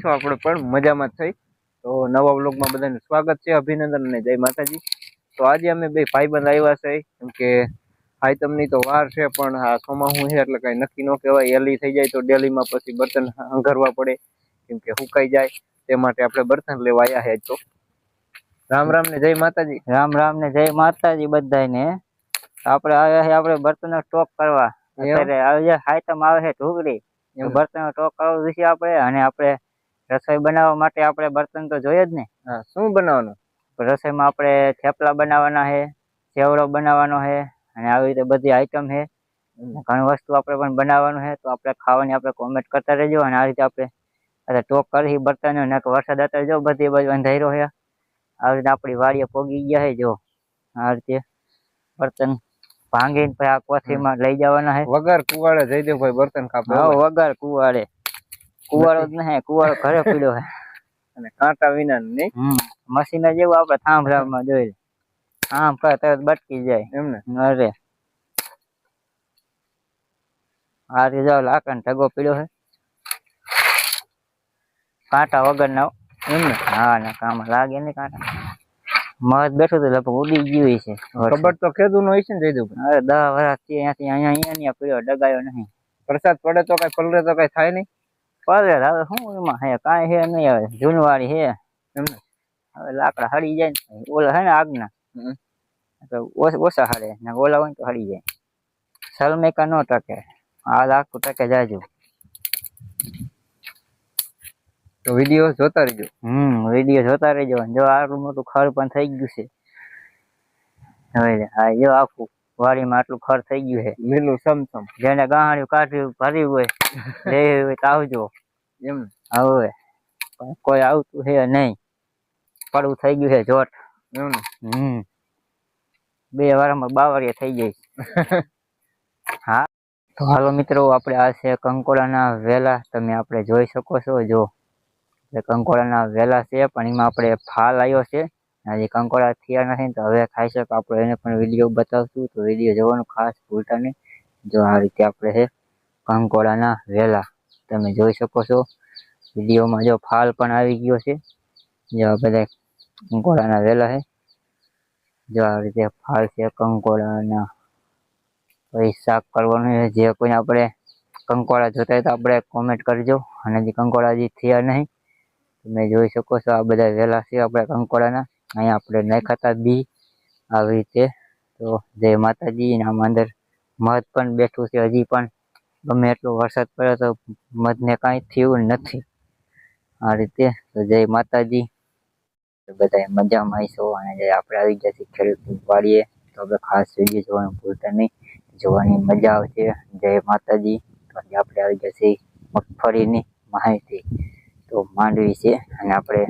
છો આપણે પણ મજામાં થઈ. તો નવા વ્લોગમાં બધાનું સ્વાગત છે, અભિનંદન અને જય માતાજી. તો આજે અમે બે ભાઈબંધ આવ્યા છે, કેમ કે આઈટમની તો વાર છે, પણ આ ચોમાસું છે એટલે કઈ નક્કી ન કહેવાય. એલી થઈ જાય તો ડેલીમાં પછી બર્તન હંગારવા પડે, કેમ કે સુકાઈ જાય. તે માટે આપણે બર્તન લેવા આવ્યા છે. તો રામ રામ ને જય માતાજી. રામ રામ ને જય માતાજી બધાને. આપણે આવ્યા છે આપણે બર્તનનો સ્ટોક કરવા. અત્યારે આવી આઈટમ આવે છે ઢોકળી, બર્તનનો સ્ટોક કરવો છે આપણે. અને આપણે રસોઈ બનાવવા માટે આપણે બર્તન તો જોઈએ જ ને. હા, શું બનાવવાનું? રસોઈમાં આપણે થેપલા બનાવવાના છે, સેવડો બનાવવાનો છે, અને આવી રીતે બધી આઈટમ છે. ઘણી વસ્તુ આપણે પણ બનાવવાનું છે. તો આપણે ખાવાની આપણે કોમેન્ટ કરતા રહેજો. અને આ રીતે આપણે સ્ટોક કરી બર્તન. વરસાદ અત્યારે જો બધી બાજુ અંધારો છે. આવી રીતે આપણી વાડીએ પોગી ગયા છે. જો આ રીતે બર્તન ભાંગીને પછી આ કોથળીમાં લઈ જવાના છે. વગર કુવાડે જયદેવભાઈ બર્તન કાપે. હા, વગર કુવાડે. કુવાડો જ નહીં, કુવાડો ઘરે પીડ્યો છે. અને કાંટા વિના નહીં. મશીન જેવું આપણે થાંભલામાં જોઈ આમ કરે તરત બટકી જાય એમને. અરે આ રીતે જાવ લાકડાનો ઢગો પીડ્યો છે, કાંટા વગર ના એમને. હા, ના કામ લાગે નહીં કાંટા. મત બેઠું તો લગભગ ઉડી ગયું છે. ખબર તો ખેડૂત નો હોય છે ને જયદેવભાઈ. અરે 10 વર્ષથી અહીંયાથી અહીંયા પીડ્યો, ડગાયો નહીં. વરસાદ પડે તો કઈ પલરે તો કઈ થાય નહીં. પલરે હવે શું એમાં હે, કાંઈ હે નહીં. હવે જૂનવાળી હે એમને. હવે લાકડા હળી જાય ને. ઓલા હે ને આગના તો ઓછા હળે ને, ઓલા હોય તો હળી જાય. સલમેકા નો ટકે, આ લાખું ટકે જાજુ. તો વિડીયો જોતા રહેજો. વિડીયો જોતા રહેજો. જો આટલું મોટું ખર પણ થઈ ગયું છે. હવે હા, જો આખું વાડીમાં આટલું ખર થઈ ગયું છે, લીલું સમસમ. જેને ગાહણ્યું કાઢ્યું ભર્યું હોય લેવી હોય તો આવજો એમ. હવે કોઈ આવતું છે નહીં, પડવું થઈ ગયું છે જોટ. એમ. 2 વારમાં બાવળિયા થઈ જાય. હા, તો હાલો મિત્રો, આપણે આ છે કંકોડાના વેલા. તમે આપણે જોઈ શકો છો. જો કંકોડાના વેલા છે, પણ એમાં આપણે ફાલ આવ્યો છે. હજી કંકોડા થયા નથી, તો હવે ખાઈ શકો. આપણે એને પણ વિડીયો બતાવશું, તો વિડીયો જોવાનું ખાસ ભૂલતા નહીં. જો આ રીતે આપણે છે કંકોડાના વેલા, તમે જોઈ શકો છો વિડીયોમાં. જો ફાલ પણ આવી ગયો છે. જો આ બધા કંકોડાના વેલા છે. જો આ રીતે ફાલ છે કંકોડાના. પછી શાક કરવાનું છે. જે કોઈને આપણે કંકોડા જોતા હોય તો આપણે કોમેન્ટ કરજો. અને જે કંકોડા હજી થયા નહીં, તમે જોઈ શકો છો આ બધા વેલા છે આપણે કંકોડાના. અહીંયા આપણે નાખ્યા હતા બી આવી રીતે. તો જય માતાજી. આમાં અંદર મધ પણ બેઠું છે. હજી પણ ગમે એટલો વરસાદ પડ્યો તો મધને કાંઈ થયું નથી. આ રીતે તો જય માતાજી. બધા મજામાં આવીશું. અને જે આપણે આવી ગયા છીએ ખેડૂત વાડીએ, તો આપણે ખાસ વિડીયો જોવાનું ભૂલતા નહીં. જોવાની મજા આવશે. જય માતાજી. તો આજે આપણે આવી ગયા છીએ મગફળીની માહિતી. તો માંડવી છે, અને આપણે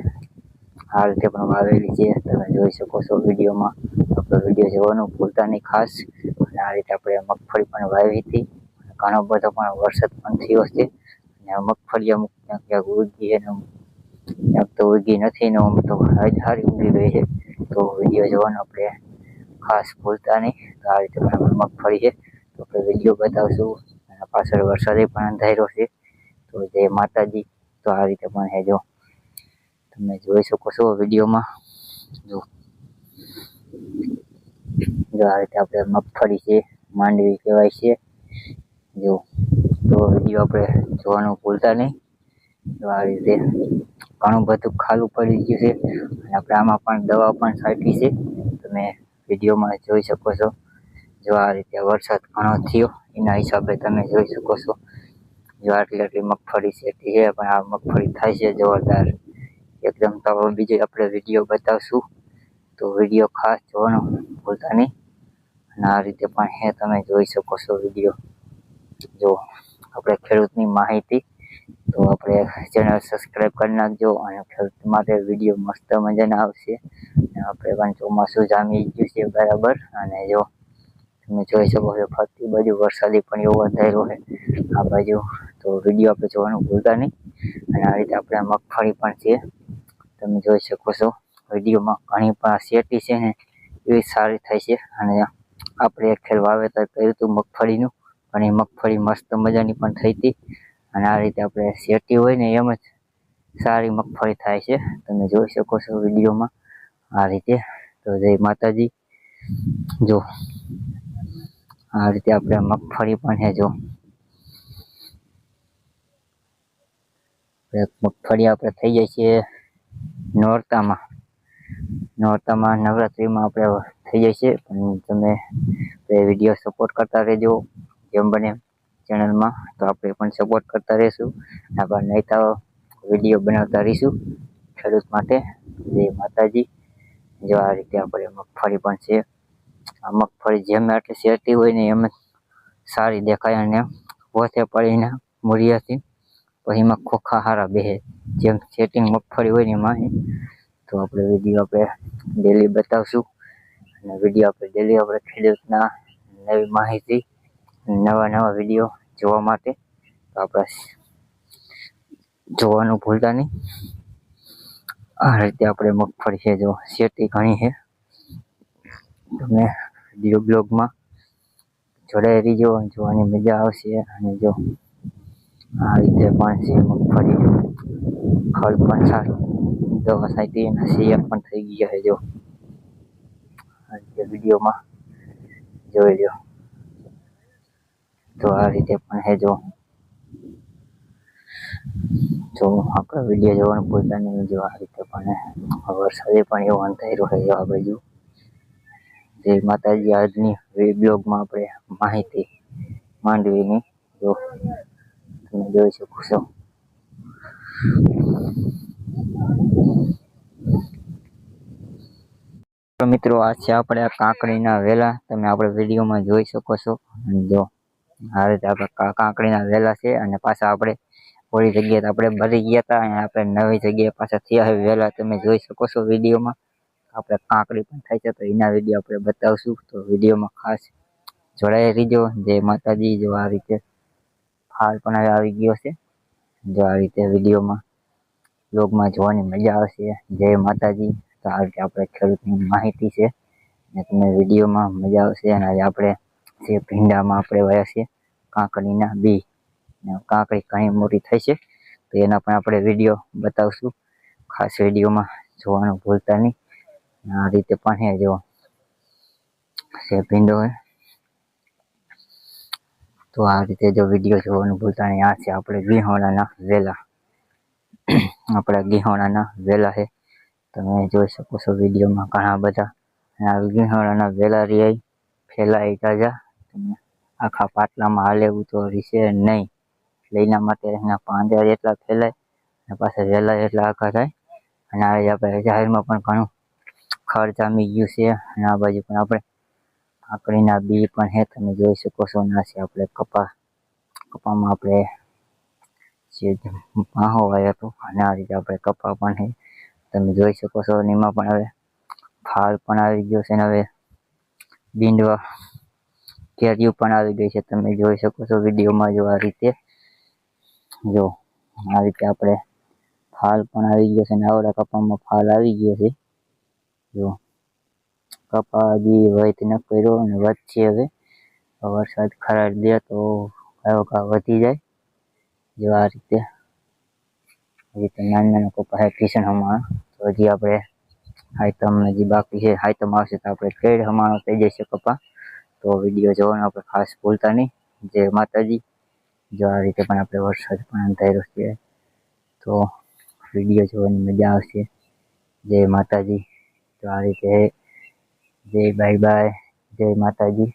આ રીતે પણ વાવેલી છે. તમે જોઈ શકો છો વિડીયોમાં. આપણે વિડીયો જોવાનું ભૂલતા નહીં ખાસ. અને આ રીતે આપણે મગફળી પણ વાવી હતી. ઘણો બધો પણ વરસાદ પણ થયો છે. અને મગફળી અમુક ક્યાંક ઉગી અને ક્યાંક તો ઉગી નથી ને, અમુક તો સારી ઉગી ગઈ છે. તો વિડીયો જોવાનું આપણે ખાસ ભૂલતા નહીં. તો આ રીતે પણ આપણે મગફળી છે, તો આપણે વિડીયો બતાવશું. અને પાછળ વરસાદે પણ અંધારો છે. તો જય માતાજી. તો આ રીતે પણ છે, જો તમે જોઈ શકો છો વિડીયોમાં. જો આ રીતે આપણે મગફળી છે, માંડવી કહેવાય છે. જો તો વિડીયો આપણે જોવાનું ભૂલતા નહીં. તો આ રીતે ઘણું બધું ખાલું પડી ગયું છે. અને આપણે આમાં પણ દવા પણ છાંટી છે, તમે વિડીયોમાં જોઈ શકો છો. જો આ રીતે વરસાદ ઘણો થયો એના હિસાબે તમે જોઈ શકો છો. જો આટલી મગફળી છે, પણ આ મગફળી થાય છે જોરદાર એકદમ. તો બીજો આપણે વિડીયો બતાવશું, તો વિડીયો ખાસ જોવાનું ભૂલતા નહીં. અને આ રીતે પણ હે, તમે જોઈ શકો છો વિડીયો. જો આપણે ખેડૂતની માહિતી, તો આપણે ચેનલ સબસ્ક્રાઈબ કરી નાખજો. અને ખેડૂત માટે વિડીયો મસ્ત મજાના આવશે. અને આપણે પણ ચોમાસું જામી ગયું છે બરાબર. અને જો તમે જોઈ શકો છો ફરતી બાજુ વરસાદી પણ એવો અંધારો છે આ બાજુ. તો વિડીયો આપણે જોવાનું ભૂલતા નહીં. અને આ રીતે આપણે મગફળી પણ છે, તમે જોઈ શકો છો વિડીયોમાં. ઘણી પણ શેતી છે ને એવી સારી થાય છે. અને આપણે એક ખેલ વાવેતર કર્યું હતું મગફળીનું, પણ એ મગફળી મસ્ત મજાની પણ થઈ હતી. અને આ રીતે આપણે શેતી હોય ને એમ જ સારી મગફળી થાય છે. તમે જોઈ શકો છો વિડીયોમાં આ રીતે. તો જય માતાજી. જો આ રીતે આપણે મગફળી પણ છે. જો મગફળી આપણે થઈ જાય છે નોરતામાં નવરાત્રિમાં આપણે થઈ જાય છે. પણ તમે વિડીયો સપોર્ટ કરતા રહેજો જેમ બને ચેનલમાં. તો આપણે પણ સપોર્ટ કરતા રહીશું. આપણે નહીં તો વિડીયો બનાવતા રહીશું ખેડૂત માટે. જય માતાજી. જો આ રીતે આપણે મગફળી પણ છે. આ મગફળી જેમ આટલી શેરતી હોય ને એમ સારી દેખાય અને પોતે પડીને મૂળિયાથી પછી એમાં ખોખા હારા બેસે. જેમ સેટિંગ મગફળી હોય ને એમાં. તો આપણે વિડીયો આપણે ડેલી બતાવશું અને વિડીયો આપણે ડેલી આપણે ખેડૂતના નવી માહિતી નવા વિડીયો જોવા માટે તો આપણે જોવાનું ભૂલતા નહીં. આ રીતે આપણે મગફળી છે. જો શેરતી ઘણી છે. તમે વિડીયો બ્લોગમાં જોડાઈ રહીજો, જોવાની મજા આવશે. અને જો આ રીતે પણ છે મગફળી. ફળ પણ સારું, દવા સાઈટી એના શિયાળ પણ થઈ ગયા છે. જો આ રીતે વિડીયોમાં જોઈ લો. તો આ રીતે પણ છે. જો આપણા વિડીયો જોવાનું ભૂલતા નહીં. જો આ રીતે પણ વરસાદે પણ એવો અંધારો છે આ બાજુ. જય માતાજી. આજની બ્લોગમાં આપણે માહિતી માંડવીની જો તમે જોઈ શકો છો. તો મિત્રો આ છે આપણે કાંકરીના વેલા. તમે આપણે વિડીયોમાં જોઈ શકો છો. જો આ રીતે આપણે કાંકરીના વેલા છે. અને પાછા આપણે ઓલી જગ્યાએ આપણે ભરી ગયા હતા અને આપણે નવી જગ્યાએ પાછા થયા વેલા. તમે જોઈ શકો છો વિડીયોમાં. આપણે કાંકરી પણ થાય છે તો એના વિડીયો આપણે બતાવશું. તો વિડીયોમાં ખાસ જોડાઈ રહીજો. જય માતાજી. જો આ રીતે ફાલ પણ હવે આવી ગયો છે. જો આ રીતે વિડીયોમાં બ્લોગમાં જોવાની મજા આવશે. જય માતાજી. તો આ રીતે આપણે ખેડૂતની માહિતી છે અને તમને વિડીયોમાં મજા આવશે. અને આજે આપણે જે ભીંડામાં આપણે વયા છીએ કાંકરીના બી. કાંકરી ઘણી મોટી થઈ છે તો એના પણ આપણે વિડીયો બતાવશું. ખાસ વિડીયોમાં જોવાનું ભૂલતા નહીં. આ રીતે પણ છે. જો છે ભીંડો હોય તો આ રીતે જો વિડીયો જોવાનું ભૂલતા નહીં. આ છે આપણે ગિહોણાના વેલા. આપણા ગિહોણાના વેલા છે. તમે જોઈ શકો છો વિડીયોમાં ઘણા બધા. અને આ ગિહોણાના વેલા રહ્યા ફેલાઈ તાજા. તમે આખા પાટલામાં હાલે એવું તો રીશે નહીં. એના માટે એના પાંદડા એટલા ફેલાય અને પાછા વેલા એટલા આખા થાય. અને આ આપણે જાહેરમાં પણ ઘણું ખડ જામી ગયું છે. અને આ બાજુ પણ આપણે કાંકરીના બી પણ છે. તમે જોઈ શકો છો. ના છે આપણે કપામાં આપણે જે માહો વાવ્યો હતો અને આ રીતે આપણે કપા પણ છે. તમે જોઈ શકો છો. અને એમાં પણ હવે ફાલ પણ આવી ગયો છે. અને હવે બીંડવા કેરીઓ પણ આવી ગઈ છે. તમે જોઈ શકો છો વિડીયોમાં. જો આ રીતે જો આ રીતે આપણે ફાલ પણ આવી ગયો છે. અને આવડા કપામાં ફાલ આવી ગયો છે. જો કપા હજી વહીત ન કર્યો અને વધશે. હવે વરસાદ ખરાબ દે તો ઘા વધી જાય. જો આ રીતે નાના કપા કિશન હમણાં તો હજી આપણે હાઈતમ હજી બાકી છે. હાઈતમ આવશે તો આપણે કેળ હમણાં થઈ જશે કપા. તો વિડીયો જોવાનું આપણે ખાસ ભૂલતા નહીં. જય માતાજી. જો આ રીતે પણ આપણે વરસાદ પણ અંધારો છે તો વિડીયો જોવાની મજા આવશે. જય માતાજી. તો આ રીતે જય બાય બાય. જય માતાજી.